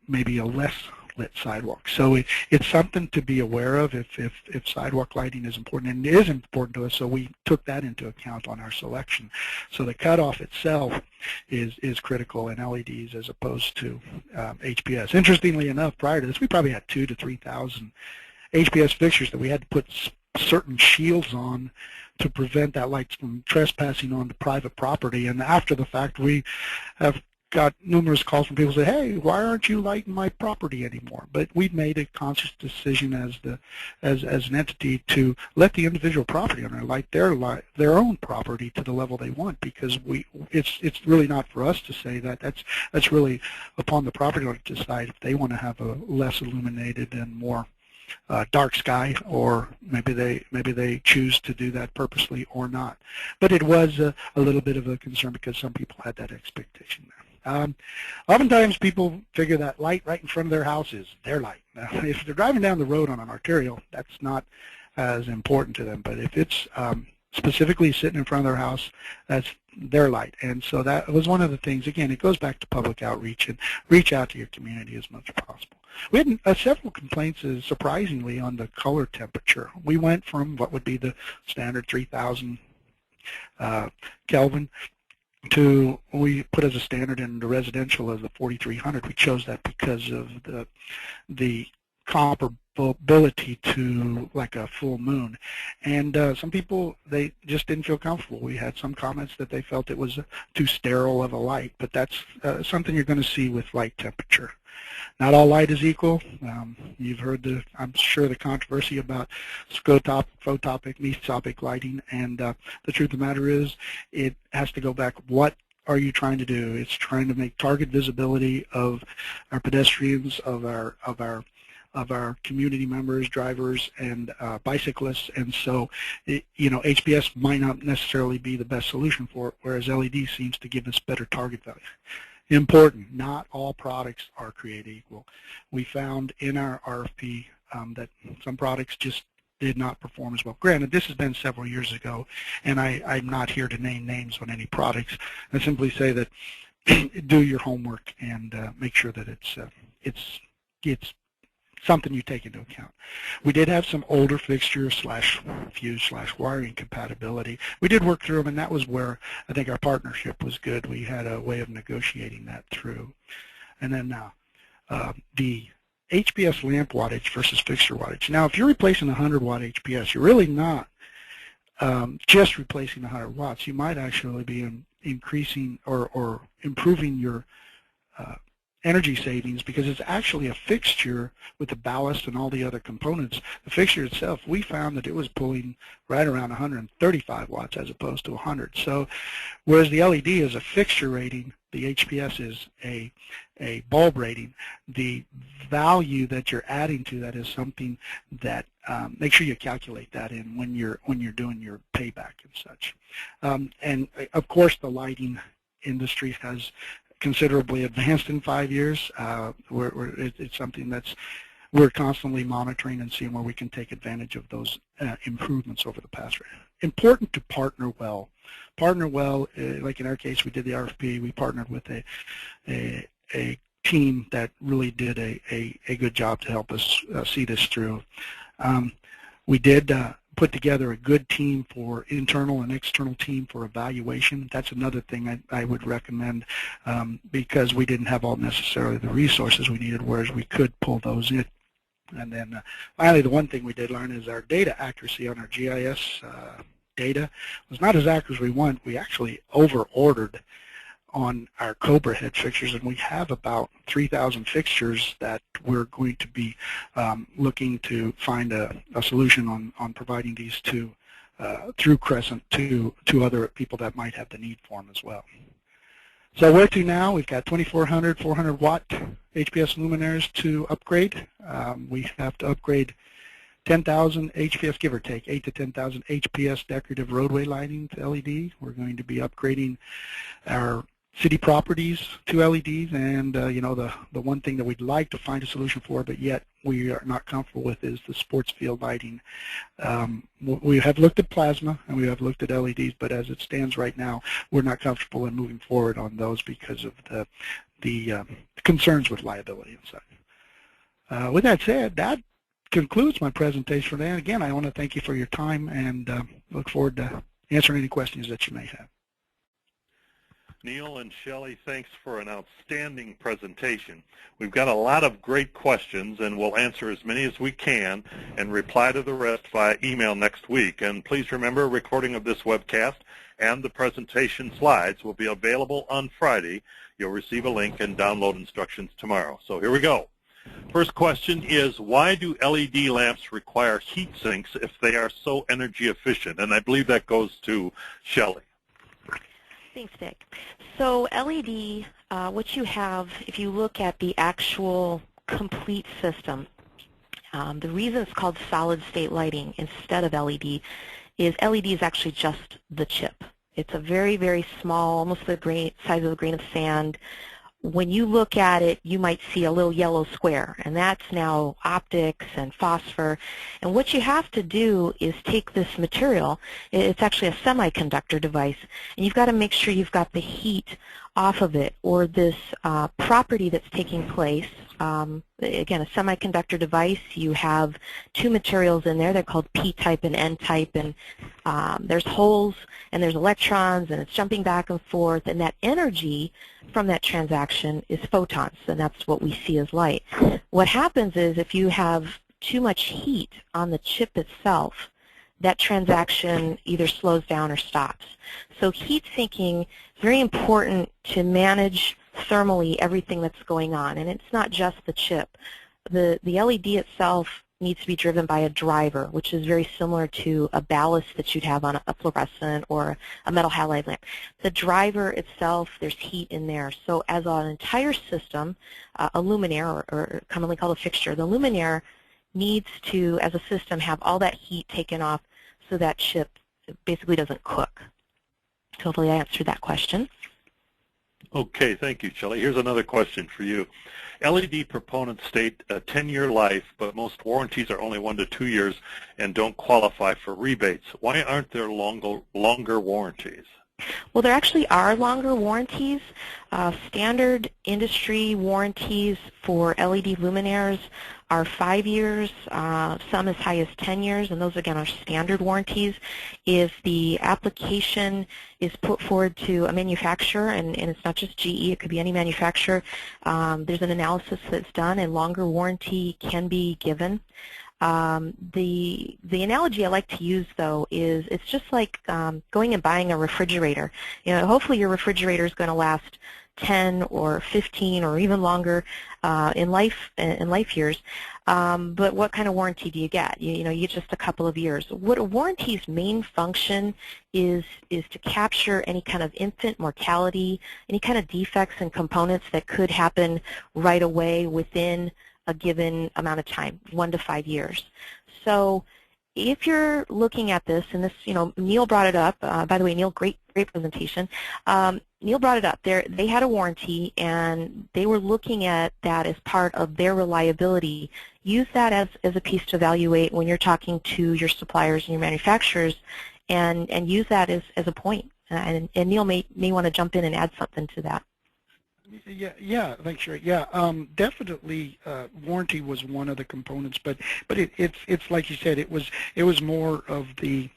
maybe a less lit sidewalk. So it's something to be aware of if sidewalk lighting is important, and it is important to us, so we took that into account on our selection. So the cutoff itself is critical in LEDs as opposed to HPS. Interestingly enough, prior to this, we probably had 2,000 to 3,000 HPS fixtures that we had to put certain shields on to prevent that light from trespassing onto private property. And after the fact, we have got numerous calls from people who say, "Hey, why aren't you lighting my property anymore?" But we've made a conscious decision as an entity to let the individual property owner light their own property to the level they want, because it's really not for us to say that. That's really upon the property owner to decide if they want to have a less illuminated and more dark sky, or maybe they choose to do that purposely or not. But it was a little bit of a concern because some people had that expectation there. Oftentimes people figure that light right in front of their house is their light. Now, if they're driving down the road on an arterial, that's not as important to them. But if it's specifically sitting in front of their house, that's their light. And so that was one of the things. Again, it goes back to public outreach and reach out to your community as much as possible. We had several complaints, surprisingly, on the color temperature. We went from what would be the standard 3,000 Kelvin to, we put as a standard in the residential as the 4,300. We chose that because of the comparability to like a full moon. And some people, they just didn't feel comfortable. We had some comments that they felt it was too sterile of a light, but that's something you're going to see with light temperature. Not all light is equal. You've heard I'm sure, the controversy about photopic, mesopic lighting, and the truth of the matter is, it has to go back. What are you trying to do? It's trying to make target visibility of our pedestrians, of our community members, drivers, and bicyclists, and so HPS might not necessarily be the best solution for it, whereas LED seems to give us better target value. Important, not all products are created equal. We found in our RFP that some products just did not perform as well. Granted, this has been several years ago, and I'm not here to name names on any products. I simply say that do your homework and make sure that it's something you take into account. We did have some older fixture / fuse / wiring compatibility. We did work through them, and that was where I think our partnership was good. We had a way of negotiating that through. And then the HPS lamp wattage versus fixture wattage. Now, if you're replacing a 100-watt HPS, you're really not just replacing 100 watts. You might actually be increasing or improving your energy savings, because it's actually a fixture with the ballast and all the other components. The fixture itself, we found that it was pulling right around 135 watts as opposed to 100. So whereas the LED is a fixture rating, the HPS is a bulb rating, the value that you're adding to that is something that make sure you calculate that in when you're doing your payback and such. And of course, the lighting industry has considerably advanced in 5 years. It's something we're constantly monitoring and seeing where we can take advantage of those improvements over the past. Important to partner well. Partner well, like in our case, we did the RFP. We partnered with a team that really did a good job to help us see this through. We did put together a good team for internal and external team for evaluation. That's another thing I would recommend, because we didn't have all necessarily the resources we needed, whereas we could pull those in. And then finally, the one thing we did learn is our data accuracy on our GIS data was not as accurate as we want. We actually over-ordered on our Cobra head fixtures, and we have about 3,000 fixtures that we're going to be looking to find a solution on providing these to through Crescent to other people that might have the need for them as well. So where to now? We've got 2,400, 400-watt HPS luminaires to upgrade. We have to upgrade 10,000 HPS, give or take, 8 to 10,000 HPS decorative roadway lighting to LED. We're going to be upgrading our city properties to LEDs, and you know, the one thing that we'd like to find a solution for, but yet we are not comfortable with, is the sports field lighting. We have looked at plasma and we have looked at LEDs, but as it stands right now, we're not comfortable in moving forward on those because of the concerns with liability and such. With that said, that concludes my presentation for today. And again, I want to thank you for your time and look forward to answering any questions that you may have. Neil and Shelley, thanks for an outstanding presentation. We've got a lot of great questions, and we'll answer as many as we can and reply to the rest via email next week. And please remember, a recording of this webcast and the presentation slides will be available on Friday. You'll receive a link and download instructions tomorrow. So here we go. First question is, why do LED lamps require heat sinks if they are so energy efficient? And I believe that goes to Shelley. Thanks, Dick. So LED, what you have, if you look at the actual complete system, the reason it's called solid state lighting instead of LED is LED is actually just the chip. It's a very, very small, almost the size of a grain of sand. When you look at it, you might see a little yellow square, and that's now optics and phosphor. And what you have to do is take this material, it's actually a semiconductor device, and you've got to make sure you've got the heat off of it, or this property that's taking place. Again, a semiconductor device, you have two materials in there. They're called P-type and N-type, and there's holes and there's electrons, and it's jumping back and forth, and that energy from that transaction is photons, and that's what we see as light. What happens is if you have too much heat on the chip itself, that transaction either slows down or stops. So heat sinking is very important to manage thermally everything that's going on, and it's not just the chip. The LED itself needs to be driven by a driver, which is very similar to a ballast that you'd have on a fluorescent or a metal halide lamp. The driver itself, there's heat in there. So as an entire system, a luminaire, or commonly called a fixture, the luminaire needs to, as a system, have all that heat taken off so that chip basically doesn't cook. Hopefully I answered that question. Okay, thank you, Shelley. Here's another question for you. LED proponents state a 10-year life, but most warranties are only 1 to 2 years and don't qualify for rebates. Why aren't there longer warranties? Well, there actually are longer warranties. Standard industry warranties for LED luminaires are 5 years, some as high as 10 years, and those again are standard warranties. If the application is put forward to a manufacturer, and it's not just GE, it could be any manufacturer, there's an analysis that's done and longer warranty can be given. The analogy I like to use, though, is it's just like going and buying a refrigerator. You know, hopefully your refrigerator is going to last 10 or 15 or even longer in life years. But what kind of warranty do you get? You know, you get just a couple of years. What a warranty's main function is to capture any kind of infant mortality, any kind of defects and components that could happen right away within a given amount of time, 1 to 5 years. So if you're looking at this, and this, you know, Neil brought it up. By the way, Neil, great presentation. Neil brought it up. They had a warranty, and they were looking at that as part of their reliability. Use that as a piece to evaluate when you're talking to your suppliers and your manufacturers, and use that as a point. And Neil may want to jump in and add something to that. Yeah, thanks, Ray. Yeah, definitely. Warranty was one of the components, but it's like you said, it was more of the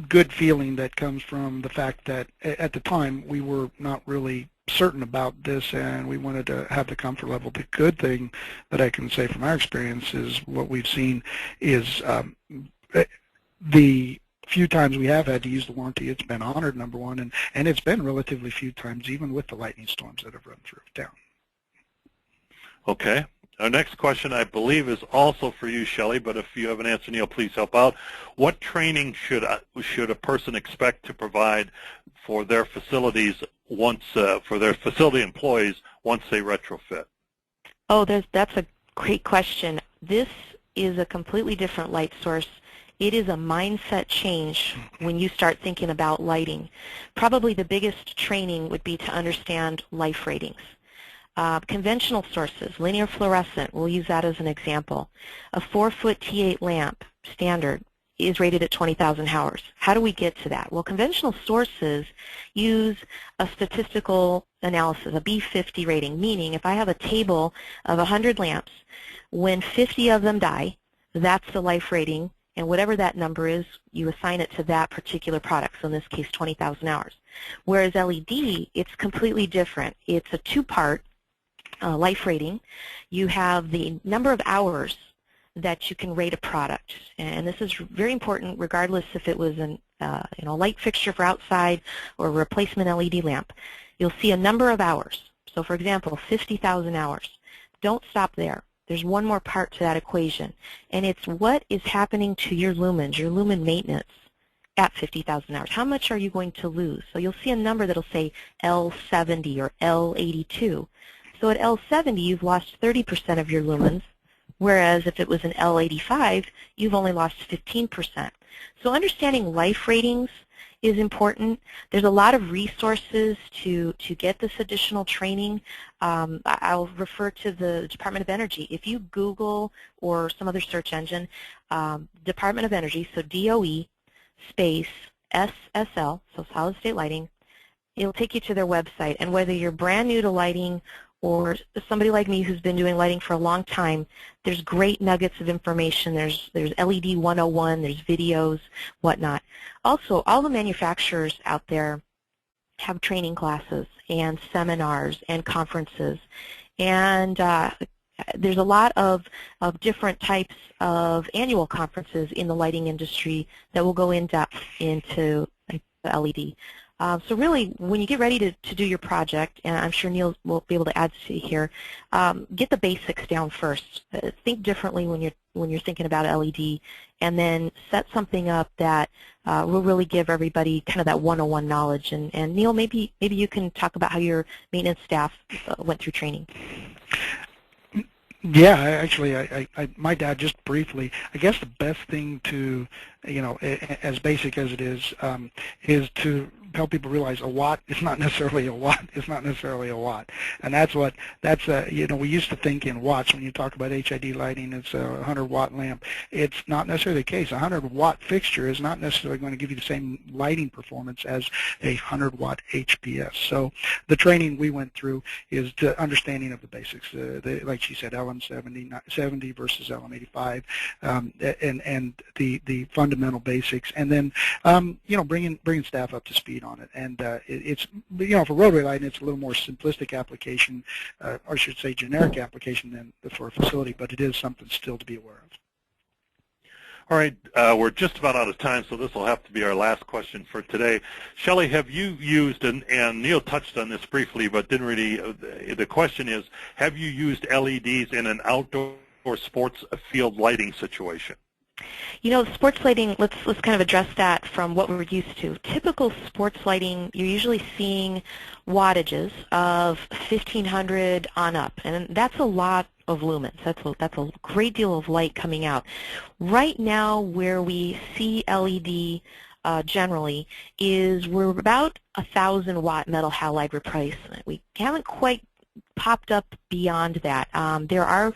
good feeling that comes from the fact that at the time we were not really certain about this, and we wanted to have the comfort level. The good thing that I can say from our experience is what we've seen is the few times we have had to use the warranty, it's been honored, number one, and it's been relatively few times, even with the lightning storms that have run through town. Okay. Our next question, I believe, is also for you, Shelley, but if you have an answer, Neil, please help out. What training should a person expect to provide for their facilities for their facility employees once they retrofit? Oh, that's a great question. This is a completely different light source. It is a mindset change when you start thinking about lighting. Probably the biggest training would be to understand life ratings. Conventional sources, linear fluorescent, we'll use that as an example. A 4-foot T8 lamp, standard, is rated at 20,000 hours. How do we get to that? Well, conventional sources use a statistical analysis, a B50 rating, meaning if I have a table of 100 lamps, when 50 of them die, that's the life rating, and whatever that number is, you assign it to that particular product, so in this case 20,000 hours. Whereas LED, it's completely different. It's a two-part life rating. You have the number of hours that you can rate a product, and this is very important regardless if it was an light fixture for outside or a replacement LED lamp. You'll see a number of hours. So for example, 50,000 hours. Don't stop there. There's one more part to that equation, and it's what is happening to your lumens, your lumen maintenance at 50,000 hours. How much are you going to lose? So you'll see a number that'll say L70 or L82. So at L70, you've lost 30% of your lumens, whereas if it was an L85, you've only lost 15%. So understanding life ratings is important. There's a lot of resources to get this additional training. I'll refer to the Department of Energy. If you Google or some other search engine, Department of Energy, so DOE space SSL, so solid state lighting, it'll take you to their website. And whether you're brand new to lighting or somebody like me who's been doing lighting for a long time, there's great nuggets of information. There's LED 101, there's videos, whatnot. Also, all the manufacturers out there have training classes and seminars and conferences. And there's a lot of different types of annual conferences in the lighting industry that will go in depth into LED. So really, when you get ready to do your project, and I'm sure Neil will be able to add to here, get the basics down first. Think differently when you're thinking about LED, and then set something up that will really give everybody kind of that 101 knowledge. And Neil, maybe you can talk about how your maintenance staff went through training. Yeah, actually, my dad, just briefly, I guess the best thing to, as basic as it is to help people realize a watt is not necessarily a watt. It's not necessarily a watt, and we used to think in watts when you talk about HID lighting. It's a 100-watt lamp. It's not necessarily the case. A 100-watt fixture is not necessarily going to give you the same lighting performance as a 100-watt HPS. So the training we went through is the understanding of the basics. Like she said, LM70 versus LM85, and the fundamental basics, and then bringing staff up to speed on it. And it's for roadway lighting, it's a little more simplistic application, or I should say generic application than for a facility, but it is something still to be aware of. All right, we're just about out of time, so this will have to be our last question for today. Shelley, have you used, and Neil touched on this briefly, but didn't really, the question is, have you used LEDs in an outdoor or sports field lighting situation? Sports lighting, let's kind of address that from what we're used to. Typical sports lighting, you're usually seeing wattages of 1,500 on up, and that's a lot of lumens. That's a great deal of light coming out. Right now, where we see LED generally is we're about 1,000-watt metal halide replacement. We haven't quite popped up beyond that. There are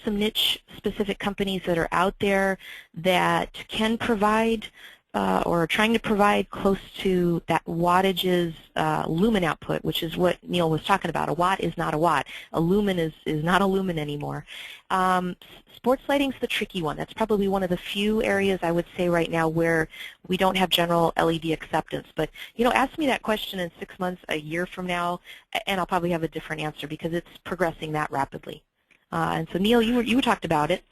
some niche-specific companies that are out there that can provide or are trying to provide close to that wattage's lumen output, which is what Neil was talking about. A watt is not a watt. A lumen is not a lumen anymore. Sports lighting's the tricky one. That's probably one of the few areas I would say right now where we don't have general LED acceptance. But ask me that question in 6 months, a year from now, and I'll probably have a different answer because it's progressing that rapidly. And so Neil, you talked about it.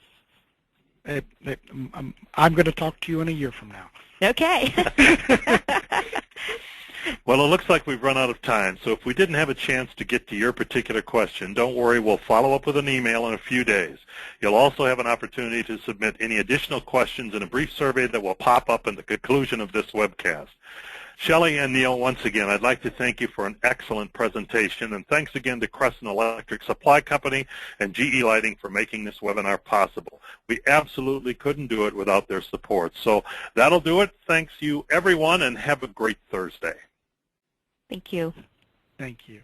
I'm going to talk to you in a year from now. Okay. Well, it looks like we've run out of time, so if we didn't have a chance to get to your particular question, don't worry, we'll follow up with an email in a few days. You'll also have an opportunity to submit any additional questions in a brief survey that will pop up in the conclusion of this webcast. Shelley and Neil, once again, I'd like to thank you for an excellent presentation, and thanks again to Crescent Electric Supply Company and GE Lighting for making this webinar possible. We absolutely couldn't do it without their support. So that'll do it. Thanks you, everyone, and have a great Thursday. Thank you. Thank you.